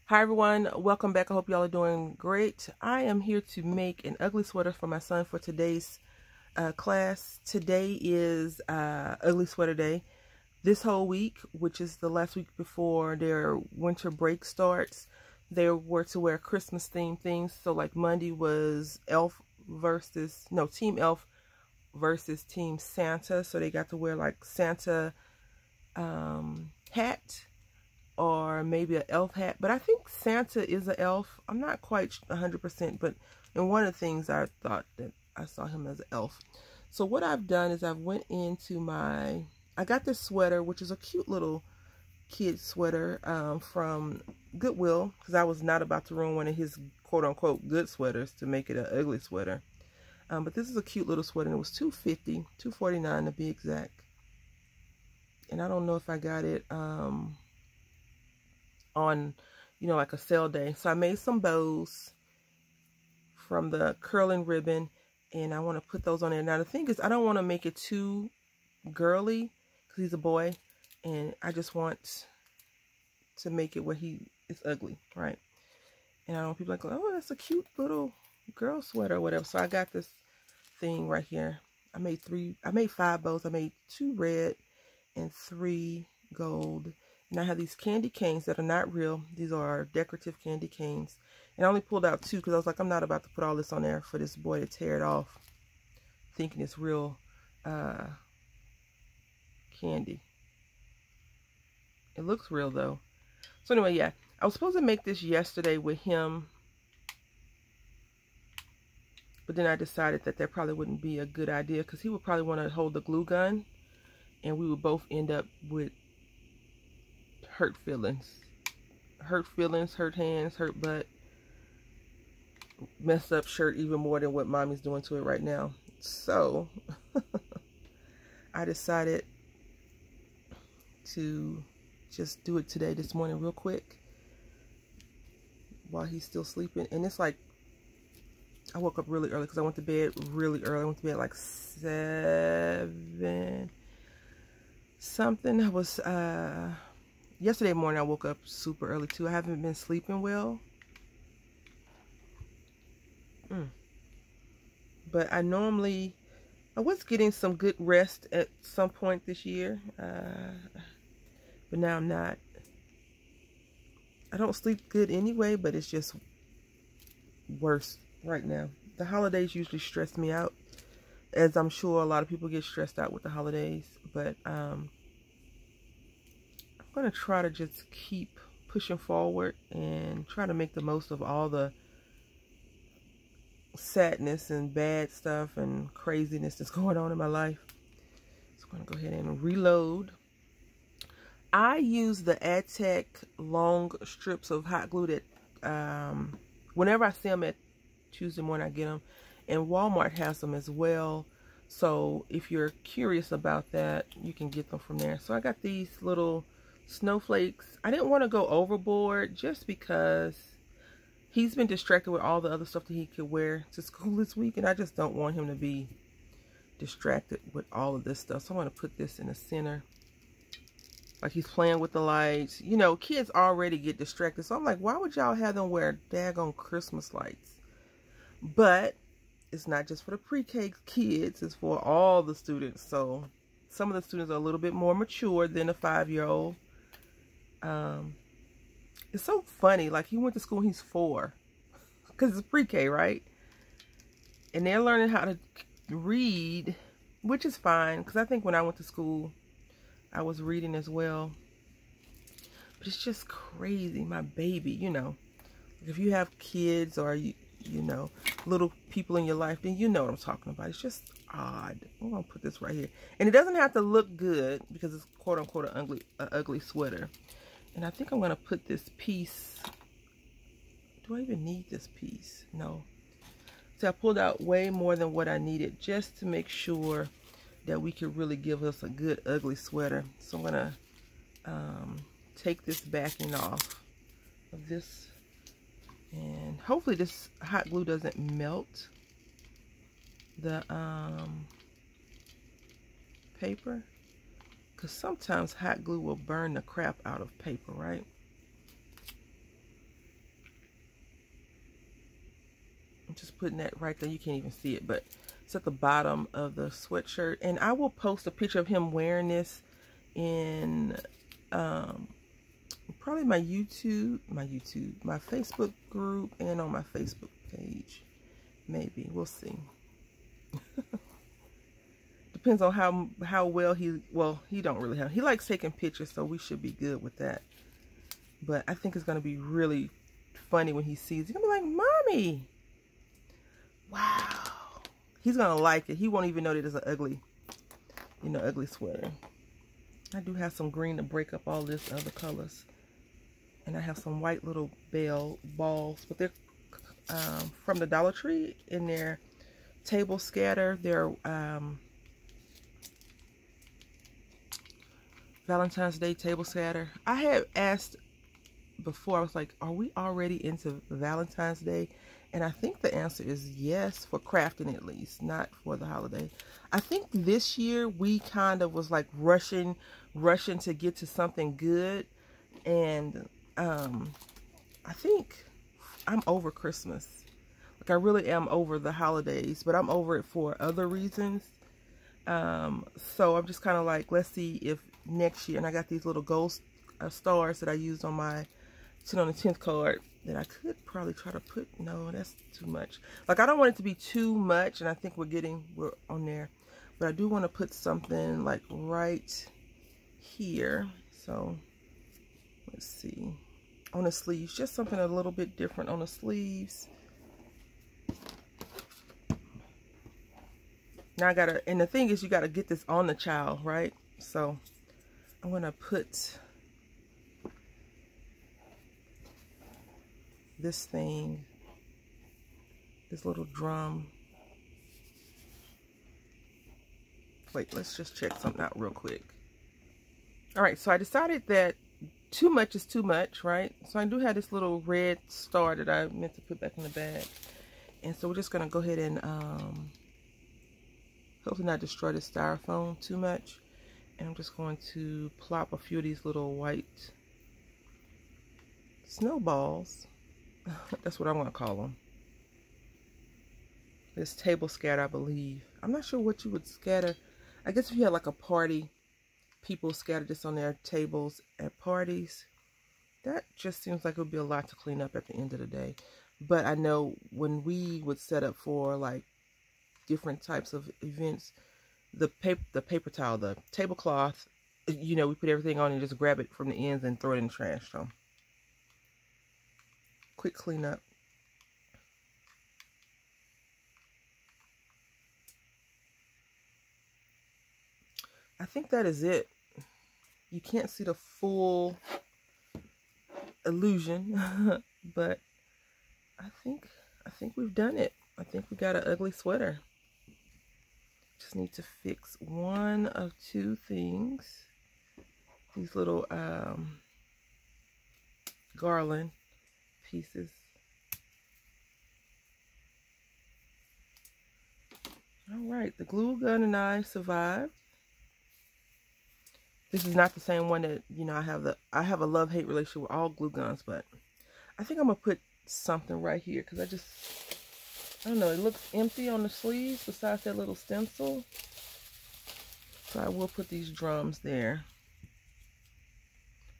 Hi everyone, welcome back. I hope y'all are doing great. I am here to make an ugly sweater for my son for today's class. Today is ugly sweater day. This whole week, which is the last week before their winter break starts, they were to wear Christmas themed things. So like Monday was Team Elf versus Team Santa. So they got to wear like Santa hat, or maybe an elf hat, but I think Santa is an elf. I'm not quite 100%, but in one of the things I thought that I saw him as an elf. So what I've done is I've went into I got this sweater, which is a cute little kid sweater from Goodwill, because I was not about to ruin one of his quote-unquote good sweaters to make it an ugly sweater. But this is a cute little sweater, and it was $2.50, $2.49 to be exact. And I don't know if I got it on, like a sale day. So I made some bows from the curling ribbon, and I want to put those on there. Now the thing is, I don't want to make it too girly because he's a boy, and I just want to make it where he is ugly, right? And I don't want people like, oh, that's a cute little girl sweater or whatever. So I got this thing right here. I made 5 bows. I made 2 red and 3 gold. And I have these candy canes that are not real. These are decorative candy canes. And I only pulled out 2 because I was like, I'm not about to put all this on there for this boy to tear it off, thinking it's real candy. It looks real though. So anyway, yeah. I was supposed to make this yesterday with him, but then I decided that probably wouldn't be a good idea because he would probably want to hold the glue gun, and we would both end up with hurt feelings, hurt hands, hurt butt, messed up shirt even more than what mommy's doing to it right now. So I decided to just do it this morning real quick while he's still sleeping. And it's like, I woke up really early because I went to bed really early. I went to bed like 7 something. I was yesterday morning I woke up super early too. I haven't been sleeping well. But I was getting some good rest at some point this year. But now I'm not. I don't sleep good anyway, but it's just worse right now. The holidays usually stress me out, as I'm sure a lot of people get stressed out with the holidays. But I'm going to try to just keep pushing forward and try to make the most of all the sadness and bad stuff and craziness that's going on in my life. So I'm going to go ahead and reload. I use the Aztec long strips of hot glue that whenever I see them at Tuesday morning, I get them. And Walmart has them as well. So if you're curious about that, you can get them from there. So I got these little snowflakes. I didn't want to go overboard just because he's been distracted with all the other stuff that he could wear to school this week. And I just don't want him to be distracted with all of this stuff. So I'm going to put this in the center. Like he's playing with the lights. You know, kids already get distracted. So I'm like, why would y'all have them wear daggone Christmas lights? But it's not just for the pre-K kids. It's for all the students. So some of the students are a little bit more mature than a 5-year-old. It's so funny. Like he went to school, he's 4. Because it's pre-K, right? And they're learning how to read, which is fine. Because I think when I went to school, I was reading as well. But it's just crazy. My baby, you know. If you have kids or, you know, little people in your life, then you know what I'm talking about. It's just odd. I'm going to put this right here. And it doesn't have to look good because it's quote-unquote an ugly sweater. And I think I'm going to put this piece. Do I even need this piece? No. So I pulled out way more than what I needed just to make sure that we could really give us a good ugly sweater. So I'm going to take this backing off of this. And hopefully this hot glue doesn't melt the paper. Because sometimes hot glue will burn the crap out of paper, right? I'm just putting that right there. You can't even see it, but it's at the bottom of the sweatshirt. And I will post a picture of him wearing this in probably my Facebook group and on my Facebook page. Maybe. We'll see. Depends on how well he don't really have. He likes taking pictures, so we should be good with that. But I think it's going to be really funny when he sees it. He's going to be like, Mommy! Wow. He's going to like it. He won't even know that it's an ugly, ugly sweater. I do have some green to break up all this other colors. And I have some white little balls. But they're from the Dollar Tree in their table scatter. They're Valentine's Day table scatter. I had asked before, I was like, are we already into Valentine's Day? And I think the answer is yes, for crafting at least, not for the holiday. I think this year we kind of was like rushing to get to something good. And I think I'm over Christmas. Like, I really am over the holidays, but I'm over it for other reasons. So I'm just kind of like, let's see if next year, and I got these little gold stars that I used on my 10 on the 10th card that I could probably try to put. No, that's too much. Like, I don't want it to be too much, and I think we're on there. But I do want to put something like right here. So let's see. On the sleeves, just something a little bit different on the sleeves. Now I gotta, and the thing is, you gotta get this on the child, right? So I'm gonna put this thing, this little drum. Wait, let's just check something out real quick. All right, so I decided that too much is too much, right? So I do have this little red star that I meant to put back in the bag. And so we're just gonna go ahead and hopefully not destroy the styrofoam too much. And I'm just going to plop a few of these little white snowballs. That's what I'm going to call them. This table scatter, I believe. I'm not sure what you would scatter. I guess if you had like a party, people scatter this on their tables at parties. That just seems like it would be a lot to clean up at the end of the day. But I know when we would set up for like different types of events, the paper towel, the tablecloth, we put everything on and just grab it from the ends and throw it in the trash. So quick cleanup. I think that is it. You can't see the full illusion, but I think we've done it. I think we got an ugly sweater. Just need to fix one of two things. These little garland pieces. All right, the glue gun and I survived. This is not the same one that, I have a love-hate relationship with all glue guns, but I think I'm gonna put something right here because I don't know, it looks empty on the sleeves besides that little stencil. So I will put these drums there.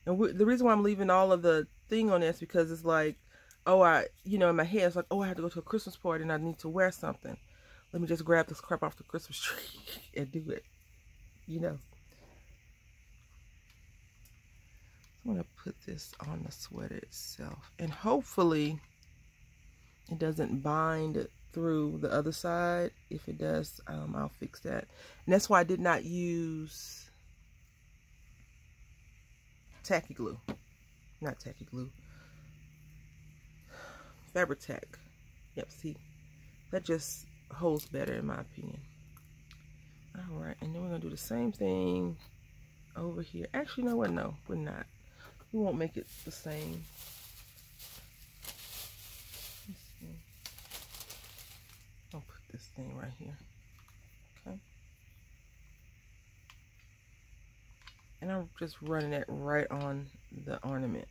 And the reason why I'm leaving all of the thing on this because it's like, oh, in my head, it's like, oh, I have to go to a Christmas party and I need to wear something. Let me just grab this crap off the Christmas tree and do it, I'm going to put this on the sweater itself. And hopefully it doesn't bind through the other side. If it does, I'll fix that. And that's why I did not use tacky glue. Not tacky glue. Fabri-Tac. Yep, see? That just holds better in my opinion. Alright, and then we're going to do the same thing over here. Actually, you know what? No, we're not. We won't make it the same. Let's see. I'll put this thing right here. Okay. And I'm just running it right on the ornament.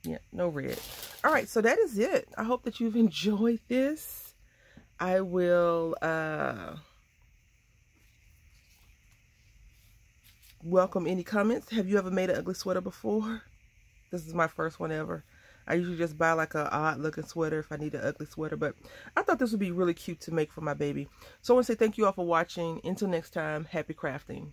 Yeah, no red. All right, so that is it. I hope that you've enjoyed this. I will welcome any comments. Have you ever made an ugly sweater before? This is my first one ever. I usually just buy like a odd looking sweater if I need an ugly sweater, but I thought this would be really cute to make for my baby. So I want to say thank you all for watching. Until next time, happy crafting.